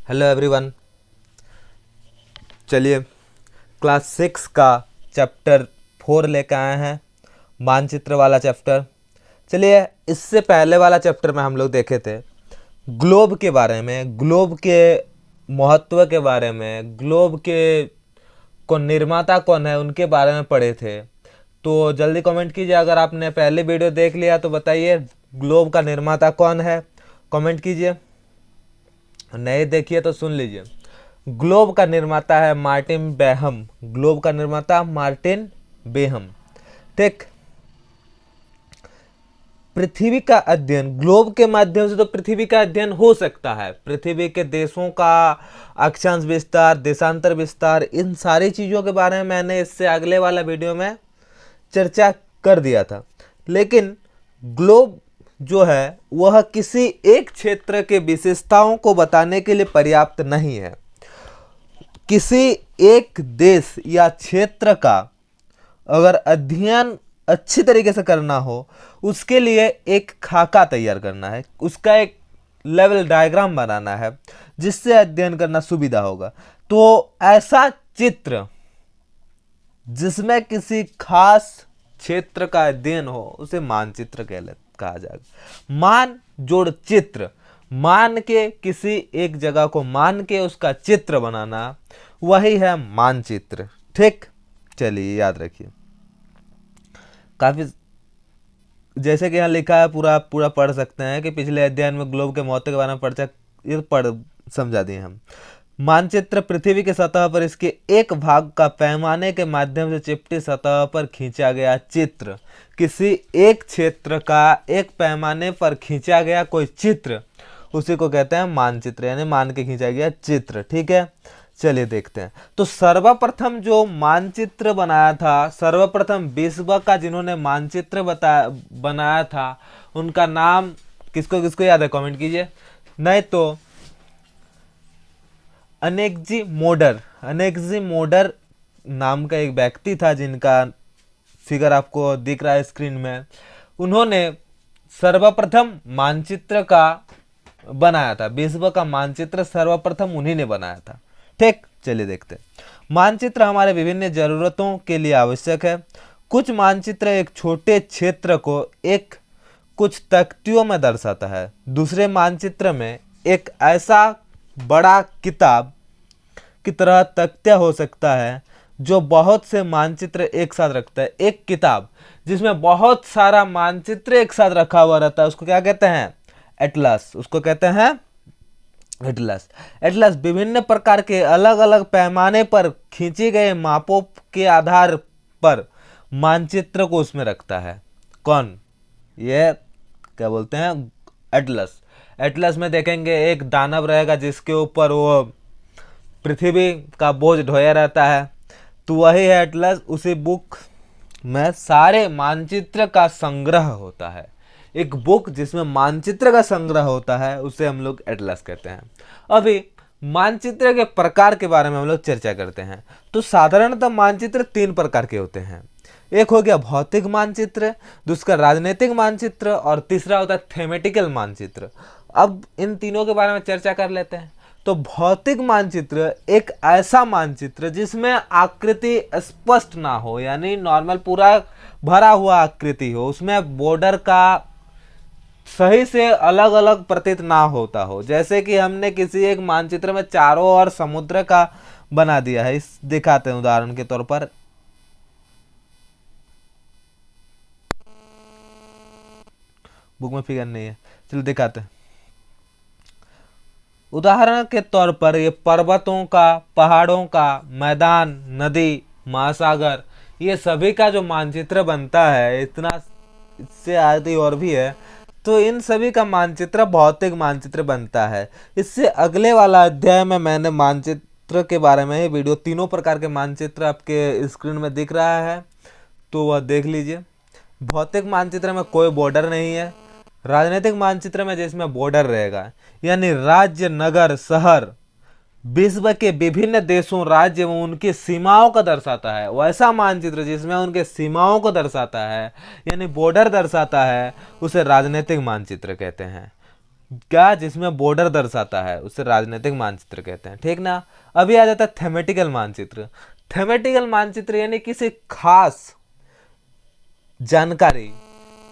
Hello everyone. चलिए class 6 का chapter 4 लेकर आए हैं, मानचित्र वाला चैप्टर। चलिए इससे पहले वाला चैप्टर में हम लोग देखे थे ग्लोब के बारे में, ग्लोब के महत्व के बारे में, ग्लोब के को निर्माता कौन है उनके बारे में पढ़े थे। तो जल्दी कमेंट कीजिए, अगर आपने पहले वीडियो देख लिया तो बताइए ग्लोब का निर्माता कौन है, कमेंट कीजिए। नए देखिए तो सुन लीजिए। ग्लोब का निर्माता है मार्टिन बेहम। ग्लोब का निर्माता मार्टिन बेहम। ठीक। पृथ्वी का अध्ययन, ग्लोब के माध्यम से तो पृथ्वी का अध्ययन हो सकता है। पृथ्वी के देशों का अक्षांश विस्तार, देशांतर विस्तार, इन सारी चीज़ों के बारे में मैंने इससे अगले वाला वीडियो में चर्चा कर दिया था। लेकिन ग्लोब जो है वह किसी एक क्षेत्र के विशेषताओं को बताने के लिए पर्याप्त नहीं है। किसी एक देश या क्षेत्र का अगर अध्ययन अच्छी तरीके से करना हो, उसके लिए एक खाका तैयार करना है, उसका एक लेवल डायग्राम बनाना है जिससे अध्ययन करना सुविधा होगा। तो ऐसा चित्र जिसमें किसी खास क्षेत्र का अध्ययन हो उसे मानचित्र कहा जाएगा। मान जोड़ चित्र, मान के किसी एक जगह को मान के उसका चित्र बनाना, वही है मानचित्र। ठीक। चलिए याद रखिए। काफी जैसे कि यहाँ लिखा है, पूरा पूरा पढ़ सकते हैं कि पिछले अध्ययन में ग्लोब के महत्व के बारे में पढ़ समझा दिए हम। मानचित्र पृथ्वी की सतह पर इसके एक भाग का पैमाने के माध्यम से चिपटी सतह पर खींचा गया चित्र। किसी एक क्षेत्र का एक पैमाने पर खींचा गया कोई चित्र, उसी को कहते हैं मानचित्र, यानी मान के खींचा गया चित्र। ठीक है, चलिए देखते हैं। तो सर्वप्रथम जो मानचित्र बनाया था, सर्वप्रथम विश्व का जिन्होंने मानचित्र बनाया था, उनका नाम किसको किसको याद है कमेंट कीजिए। नहीं तो अनेक्जी मोडर नाम का एक व्यक्ति था, जिनका फिगर आपको दिख रहा है स्क्रीन में। उन्होंने सर्वप्रथम मानचित्र का बनाया था, विश्व का मानचित्र सर्वप्रथम उन्हीं ने बनाया था। ठीक, चलिए देखते हैं। मानचित्र हमारे विभिन्न जरूरतों के लिए आवश्यक है। कुछ मानचित्र एक छोटे क्षेत्र को एक कुछ तख्तियों में दर्शाता है। दूसरे मानचित्र में एक ऐसा बड़ा किताब की तरह तख्तिया हो सकता है जो बहुत से मानचित्र एक साथ रखता है। एक किताब जिसमें बहुत सारा मानचित्र एक साथ रखा हुआ रहता है, उसको क्या कहते हैं? एटलस। उसको कहते हैं एटलस। एटलस विभिन्न प्रकार के अलग अलग पैमाने पर खींचे गए मापों के आधार पर मानचित्र को उसमें रखता है। कौन? ये क्या बोलते हैं? एटलस। एटलस में देखेंगे एक दानव रहेगा जिसके ऊपर वो पृथ्वी का बोझ ढोया रहता है, तो वही है एटलस। उसी बुक में सारे मानचित्र का संग्रह होता है। एक बुक जिसमें मानचित्र का संग्रह होता है उसे हम लोग एटलस कहते हैं। अभी मानचित्र के प्रकार के बारे में हम लोग चर्चा करते हैं। तो साधारणतः मानचित्र 3 प्रकार के होते हैं। एक हो गया भौतिक मानचित्र, दूसरा राजनीतिक मानचित्र, और तीसरा होता है थेमेटिकल मानचित्र। अब इन तीनों के बारे में चर्चा कर लेते हैं। तो भौतिक मानचित्र एक ऐसा मानचित्र जिसमें आकृति स्पष्ट ना हो, यानी नॉर्मल पूरा भरा हुआ आकृति हो, उसमें बॉर्डर का सही से अलग अलग प्रतीत ना होता हो। जैसे कि हमने किसी एक मानचित्र में चारों ओर समुद्र का बना दिया है, इस दिखाते हैं उदाहरण के तौर पर। बुक में फिगर नहीं है, चलो दिखाते हैं। उदाहरण के तौर पर ये पर्वतों का, पहाड़ों का, मैदान, नदी, महासागर, ये सभी का जो मानचित्र बनता है, इतना इससे आदि और भी है, तो इन सभी का मानचित्र भौतिक मानचित्र बनता है। इससे अगले वाला अध्याय में मैंने मानचित्र के बारे में ही वीडियो, तीनों प्रकार के मानचित्र आपके स्क्रीन में दिख रहा है, तो वह देख लीजिए। भौतिक मानचित्र में कोई बॉर्डर नहीं है। राजनीतिक मानचित्र में जिसमें बॉर्डर रहेगा, यानी राज्य, नगर, शहर, विश्व के विभिन्न देशों, राज्य एवं उनकी सीमाओं को दर्शाता है। वैसा मानचित्र जिसमें उनके सीमाओं को दर्शाता है, यानी बॉर्डर दर्शाता है, उसे राजनीतिक मानचित्र कहते हैं। क्या, जिसमें बॉर्डर दर्शाता है, उसे राजनीतिक मानचित्र कहते हैं, ठीक ना। अभी आ जाता है थेमेटिकल मानचित्र। थेमेटिकल मानचित्र यानी किसी खास जानकारी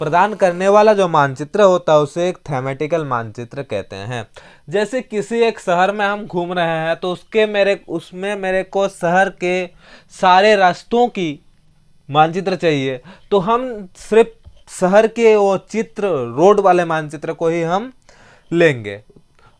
प्रदान करने वाला जो मानचित्र होता है उसे एक थेमेटिकल मानचित्र कहते हैं। जैसे किसी एक शहर में हम घूम रहे हैं तो उसमें मेरे को शहर के सारे रास्तों की मानचित्र चाहिए, तो हम सिर्फ शहर के वो चित्र, रोड वाले मानचित्र को ही हम लेंगे।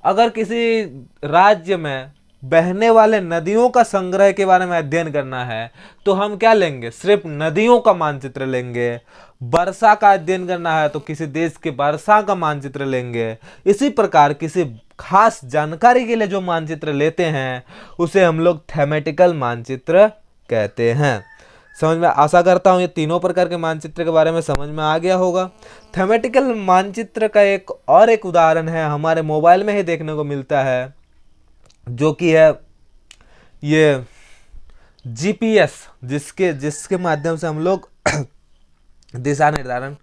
अगर किसी राज्य में बहने वाले नदियों का संग्रह के बारे में अध्ययन करना है तो हम क्या लेंगे, सिर्फ नदियों का मानचित्र लेंगे। वर्षा का अध्ययन करना है तो किसी देश के वर्षा का मानचित्र लेंगे। इसी प्रकार किसी खास जानकारी के लिए जो मानचित्र लेते हैं उसे हम लोग थेमेटिकल मानचित्र कहते हैं। समझ में, आशा करता हूँ ये तीनों प्रकार के मानचित्र के बारे में समझ में आ गया होगा। थेमेटिकल मानचित्र का एक उदाहरण है, हमारे मोबाइल में ही देखने को मिलता है, जो कि है ये जीपीएस, जिसके माध्यम से हम लोग दिशा निर्धारण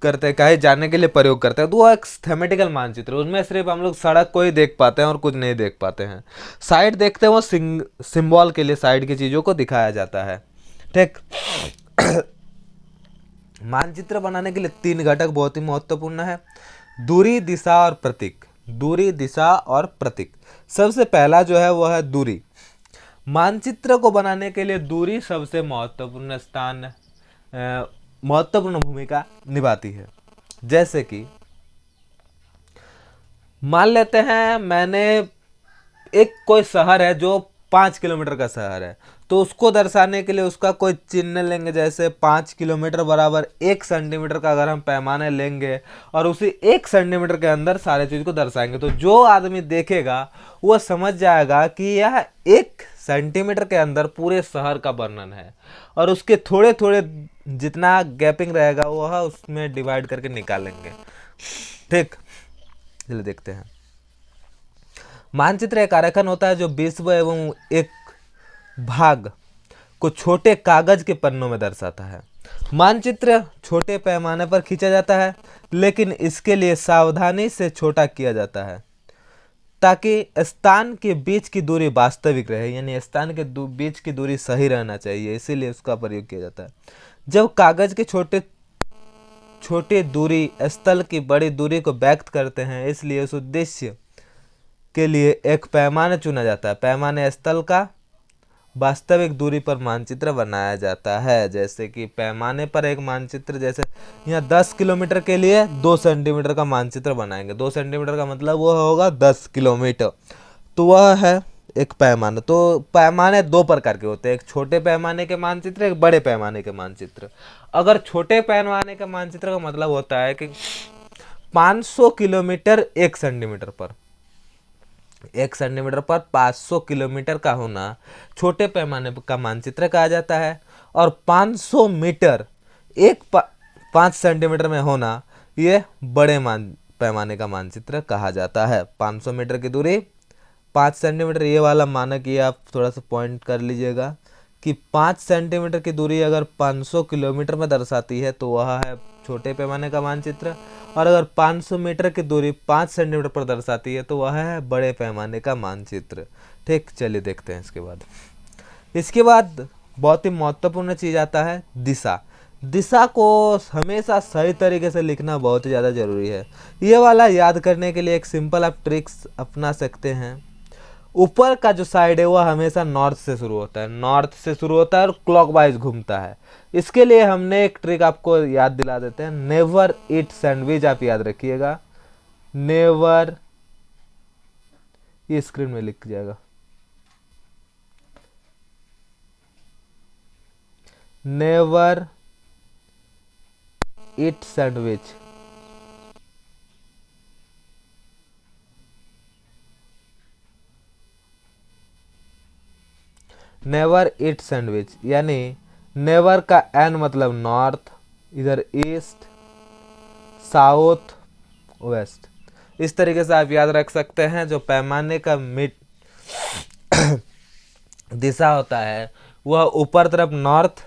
करते हैं, कहीं जाने के लिए प्रयोग करते हैं। तो वो एक थेमेटिकल मानचित्र, उसमें सिर्फ हम लोग सड़क को ही देख पाते हैं और कुछ नहीं देख पाते हैं। साइड देखते हैं, वो सिंबल के लिए साइड की चीज़ों को दिखाया जाता है, ठीक। मानचित्र बनाने के लिए 3 घटक बहुत ही महत्वपूर्ण है, दूरी, दिशा और प्रतीक। दूरी, दिशा और प्रतीक। सबसे पहला जो है वह है दूरी। मानचित्र को बनाने के लिए दूरी सबसे महत्वपूर्ण भूमिका निभाती है। जैसे कि मान लेते हैं मैंने कोई शहर है जो 5 किलोमीटर का शहर है, तो उसको दर्शाने के लिए उसका कोई चिन्ह लेंगे, जैसे 5 किलोमीटर बराबर 1 सेंटीमीटर का अगर हम पैमाने लेंगे और उसी 1 सेंटीमीटर के अंदर सारे चीज को दर्शाएंगे, तो जो आदमी देखेगा वो समझ जाएगा कि यह 1 सेंटीमीटर के अंदर पूरे शहर का वर्णन है, और उसके थोड़े थोड़े जितना गैपिंग रहेगा वह उसमें डिवाइड करके निकालेंगे, ठीक। चलिए देखते हैं। मानचित्र एक आरेखन होता है जो विश्व एवं एक भाग को छोटे कागज के पन्नों में दर्शाता है। मानचित्र छोटे पैमाने पर खींचा जाता है, लेकिन इसके लिए सावधानी से छोटा किया जाता है ताकि स्थान के बीच की दूरी वास्तविक रहे, यानी स्थान के बीच की दूरी सही रहना चाहिए, इसीलिए उसका प्रयोग किया जाता है। जब कागज के छोटे दूरी स्थल की बड़ी दूरी को व्यक्त करते हैं, इसलिए उस उद्देश्य के लिए एक पैमाना चुना जाता है। पैमाने स्थल का वास्तविक दूरी पर मानचित्र बनाया जाता है। जैसे कि पैमाने पर एक मानचित्र, जैसे यहाँ 10 किलोमीटर के लिए 2 सेंटीमीटर का मानचित्र बनाएंगे। 2 सेंटीमीटर का मतलब वह होगा 10 किलोमीटर, तो वह है एक पैमाना। तो पैमाने 2 प्रकार के होते हैं, एक छोटे पैमाने के मानचित्र, एक बड़े पैमाने के मानचित्र। अगर छोटे पैमाने के मानचित्र का मतलब होता है कि 500 किलोमीटर 1 सेंटीमीटर पर, 1 सेंटीमीटर पर 500 किलोमीटर का होना छोटे पैमाने का मानचित्र कहा जाता है, और 500 मीटर 5 सेंटीमीटर में होना ये बड़े पैमाने का मानचित्र कहा जाता है। 500 मीटर की दूरी 5 सेंटीमीटर, ये वाला मानक ये आप थोड़ा सा पॉइंट कर लीजिएगा कि 5 सेंटीमीटर की दूरी अगर 500 किलोमीटर में दर्शाती है तो वह है छोटे पैमाने का मानचित्र, और अगर 500 मीटर की दूरी 5 सेंटीमीटर पर दर्शाती है तो वह है बड़े पैमाने का मानचित्र, ठीक। चलिए देखते हैं इसके बाद बहुत ही महत्वपूर्ण चीज़ आता है दिशा। दिशा को हमेशा सही तरीके से लिखना बहुत ही ज़्यादा जरूरी है। ये वाला याद करने के लिए एक सिंपल आप ट्रिक्स अपना सकते हैं। ऊपर का जो साइड है वह हमेशा नॉर्थ से शुरू होता है, और क्लॉकवाइज घूमता है। इसके लिए हमने एक ट्रिक आपको याद दिला देते हैं, नेवर ईट सैंडविच। आप याद रखिएगा, नेवर, ये स्क्रीन में लिख जाएगा, never eat sandwich. Never eat sandwich यानी नेवर का एन मतलब नॉर्थ, इधर ईस्ट, साउथ, वेस्ट। इस तरीके से आप याद रख सकते हैं। जो पैमाने का दिशा होता है वह ऊपर तरफ नॉर्थ,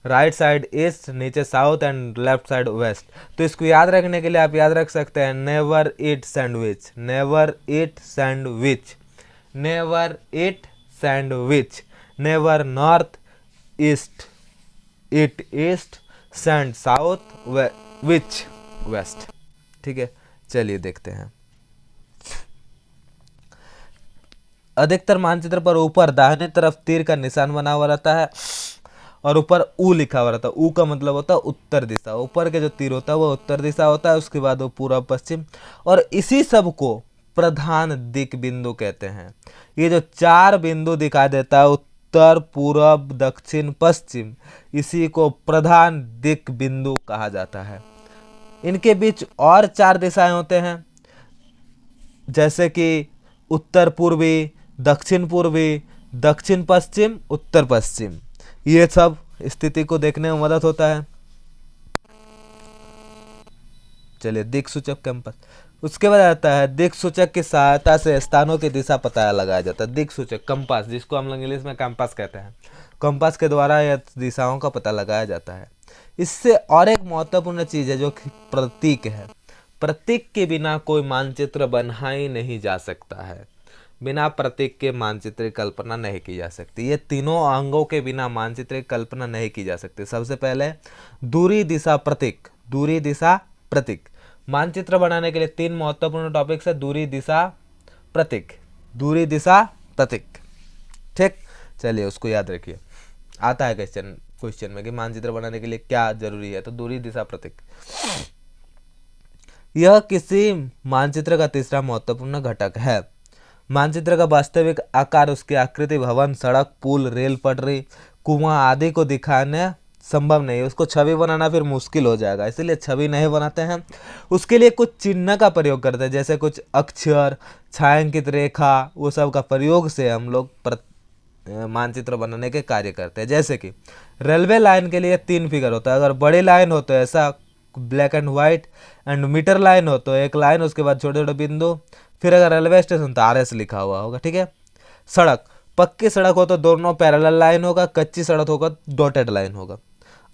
राइट साइड ईस्ट, नीचे south and left side west. तो इसको याद रखने के लिए आप याद रख सकते हैं never eat sandwich, never eat sandwich, never eat sandwich, never north east eat east, sand south, which west. ठीक है, चलिए देखते हैं। अधिकतर मानचित्र पर ऊपर दाहिने तरफ तीर का निशान बना हुआ रहता है और ऊपर ऊ लिखा हुआ रहता है। ऊ का मतलब होता है उत्तर दिशा। ऊपर के जो तीर होता है वो उत्तर दिशा होता है, उसके बाद वो पूर्व पश्चिम, और इसी सब को प्रधान दिक बिंदु कहते हैं। ये जो 4 बिंदु दिखाई देता है उत्तर, पूर्व, दक्षिण, पश्चिम, इसी को प्रधान दिक बिंदु कहा जाता है। इनके बीच और 4 दिशाएं होते हैं, जैसे कि उत्तर पूर्वी, दक्षिण पूर्वी, दक्षिण पश्चिम, उत्तर पश्चिम। ये सब स्थिति को देखने में मदद होता है। चलिए, दिक सूचक कंपास। उसके बाद आता है दिक सूचक की सहायता से स्थानों की दिशा पता लगाया जाता है। दिक सूचक कंपास, जिसको हम लोग इंग्लिश में कंपास कहते हैं, कंपास के द्वारा यह दिशाओं का पता लगाया जाता है। इससे और एक महत्वपूर्ण चीज है जो कि प्रतीक है। प्रतीक के बिना कोई मानचित्र बना ही नहीं जा सकता है। बिना प्रतीक के मानचित्र की कल्पना नहीं की जा सकती। ये तीनों अंगों के बिना मानचित्र की कल्पना नहीं की जा सकती। सबसे पहले दूरी, दिशा, प्रतीक। दूरी, दिशा, प्रतीक। मानचित्र बनाने के लिए 3 महत्वपूर्ण टॉपिक्स है, दूरी, दिशा, प्रतीक। दूरी, दिशा, प्रतीक। ठीक, चलिए उसको याद रखिए। आता है क्वेश्चन में कि मानचित्र बनाने के लिए क्या जरूरी है, तो दूरी, दिशा, प्रतीक। यह किसी मानचित्र का तीसरा महत्वपूर्ण घटक है। मानचित्र का वास्तविक आकार उसकी आकृति, भवन, सड़क, पुल, रेल पटरी, कुआं आदि को दिखाने संभव नहीं है। उसको छवि बनाना फिर मुश्किल हो जाएगा, इसलिए छवि नहीं बनाते हैं। उसके लिए कुछ चिन्ह का प्रयोग करते हैं, जैसे कुछ अक्षर, छायांकित रेखा, वो सब का प्रयोग से हम लोग मानचित्र बनाने के कार्य करते हैं। जैसे कि रेलवे लाइन के लिए 3 फिगर होता है। अगर बड़ी लाइन हो तो ऐसा black and white, and metre line हो तो एक लाइन, उसके बाद छोटे छोटे बिंदु, फिर अगर रेलवे स्टेशन तो RS लिखा हुआ होगा। ठीक है। सड़क, पक्की सड़क हो तो दोनों पैरेलल लाइन होगा, कच्ची सड़क होगा डॉटेड लाइन होगा।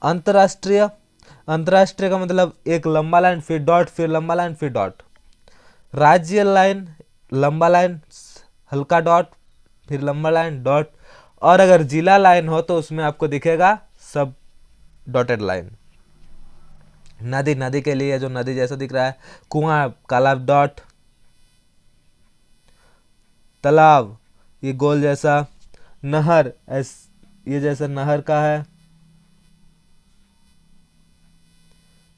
अंतरराष्ट्रीय, अंतरराष्ट्रीय का मतलब एक लंबा लाइन फिर डॉट, फिर लंबा लाइन फिर डॉट। राज्य लाइन, लंबा लाइन हल्का डॉट, फिर लंबा लाइन डॉट। और अगर जिला लाइन हो तो उसमें आपको दिखेगा सब डॉटेड लाइन। नदी, नदी के लिए जो नदी जैसा दिख रहा है, कुआं काला डॉट, तालाब ये गोल जैसा, नहर ये जैसा नहर का है,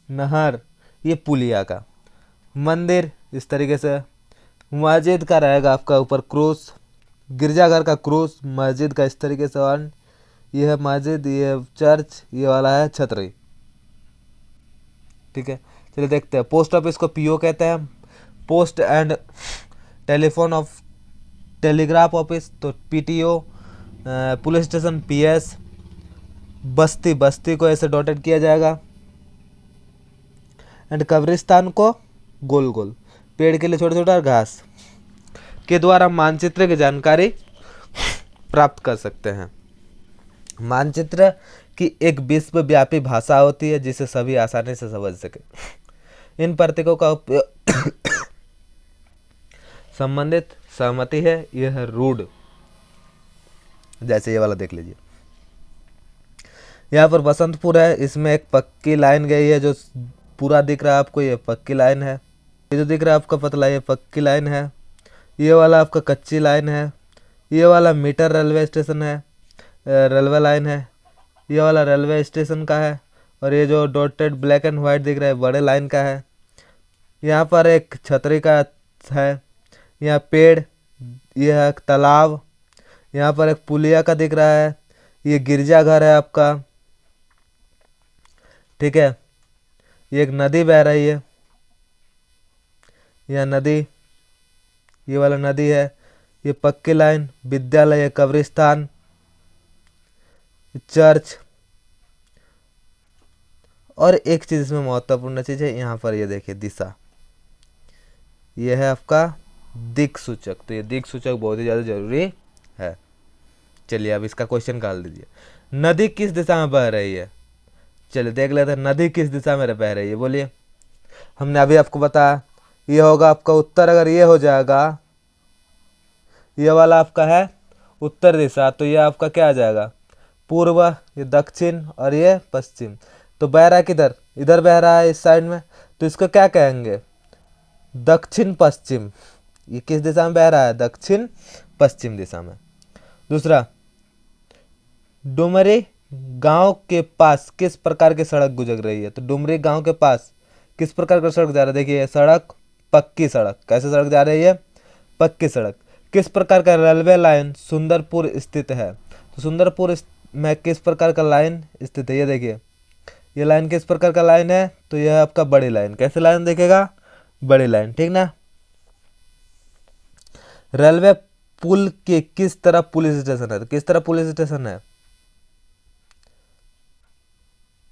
नहर ये पुलिया का, मंदिर इस तरीके से, मस्जिद का रहेगा आपका ऊपर क्रूस, गिरजाघर का क्रूस, मस्जिद का इस तरीके से, और ये है मस्जिद, ये चर्च, ये वाला है छतरी। ठीक है, चलिए देखते हैं। पोस्ट ऑफिस को PO कहते हैं, post and telephone of telegraph office तो PTO, पुलिस स्टेशन PS, बस्ती, बस्ती को ऐसे डॉटेड किया जाएगा, एंड कब्रिस्तान को गोल गोल, पेड़ के लिए छोटे छोटे घास के द्वारा मानचित्र की जानकारी प्राप्त कर सकते हैं। मानचित्र की एक विश्वव्यापी भाषा होती है जिसे सभी आसानी से समझ सके। इन प्रतीकों का उपयोग संबंधित सहमति है, यह है रूढ़। जैसे ये वाला देख लीजिए, यहाँ पर बसंतपुर है, इसमें एक पक्की लाइन गई है जो पूरा दिख रहा है आपको, ये पक्की लाइन है। ये जो दिख रहा है आपका पतला, ये पक्की लाइन है। ये वाला आपका कच्ची लाइन है। ये वाला मीटर रेलवे स्टेशन है, रेलवे लाइन है। ये वाला रेलवे स्टेशन का है, और ये जो डॉटेड ब्लैक एंड व्हाइट दिख रहा है बड़े लाइन का है। यहाँ पर एक छतरी का है, यहाँ पेड़, यह है तालाब, यहाँ पर एक पुलिया का दिख रहा है, ये गिरजाघर है आपका। ठीक है, ये एक नदी बह रही है, यह नदी, ये वाला नदी है। ये पक्की लाइन, विद्यालय, कब्रिस्तान, चर्च। और एक चीज इसमें महत्वपूर्ण चीज है, यहाँ पर ये देखिए दिशा, ये है आपका दिक सूचक। तो ये दिक सूचक बहुत ही ज्यादा जरूरी है। चलिए अब इसका क्वेश्चन निकाल दीजिए। नदी किस दिशा में बह रही है? चलिए देख लेते हैं, नदी किस दिशा में बह रही है, बोलिए। हमने अभी आपको बताया ये होगा आपका उत्तर। अगर ये हो जाएगा, ये वाला आपका है उत्तर दिशा, तो ये आपका क्या आ जाएगा, पूर्व, ये दक्षिण और ये पश्चिम। तो बह रहा है किधर, इधर बह रहा है इस साइड में, तो इसको क्या कहेंगे, दक्षिण पश्चिम। ये किस दिशा में बह रहा है, दक्षिण पश्चिम दिशा में। दूसरा, डुमरी गांव के पास किस प्रकार की सड़क गुजर रही है। तो डुमरी गांव के पास किस प्रकार का सड़क जा रहा है, देखिए सड़क पक्की सड़क। कैसे सड़क जा रही है, पक्की सड़क। किस प्रकार का रेलवे लाइन सुंदरपुर स्थित है। तो सुंदरपुर में किस प्रकार का लाइन स्थित है, ये देखिए ये लाइन किस प्रकार का लाइन है, तो यह है आपका बड़ी लाइन। कैसे लाइन देखेगा, बड़ी लाइन, ठीक ना। रेलवे पुल के किस तरफ पुलिस स्टेशन है, तो किस तरफ पुलिस स्टेशन है,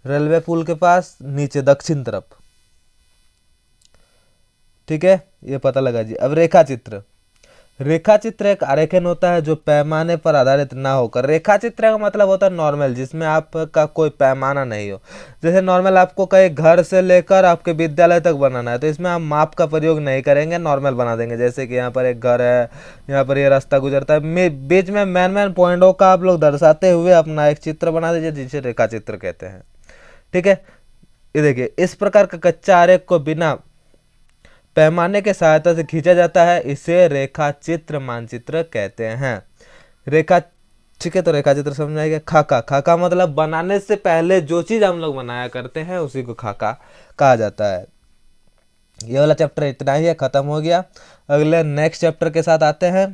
रेलवे पुल के पास नीचे दक्षिण तरफ, ठीक है, ये पता लगा जी। अब रेखा चित्र। रेखा चित्र एक आरेखन होता है जो पैमाने पर आधारित ना होकर, रेखा चित्र का मतलब होता है नॉर्मल, जिसमें आपका कोई पैमाना नहीं हो। जैसे नॉर्मल आपको कहीं घर से लेकर आपके विद्यालय तक बनाना है, तो इसमें आप माप का प्रयोग नहीं करेंगे, नॉर्मल बना देंगे। जैसे कि यहाँ पर एक घर है, यहाँ पर ये रास्ता गुजरता है, बीच में मैन पॉइंटों का आप लोग दर्शाते हुए अपना एक चित्र बना दीजिए, जिसे रेखा चित्र कहते हैं, ठीक है। ये देखिए इस प्रकार का कच्चा आरेख को बिना पैमाने के सहायता से खींचा जाता है, इसे रेखा चित्र मानचित्र कहते हैं। रेखा, ठीक है, तो रेखा चित्र समझ आएगा। खाका, खाका मतलब बनाने से पहले जो चीज हम लोग बनाया करते हैं उसी को खाका कहा जाता है। ये वाला चैप्टर इतना ही है, खत्म हो गया। अगले नेक्स्ट चैप्टर के साथ आते हैं।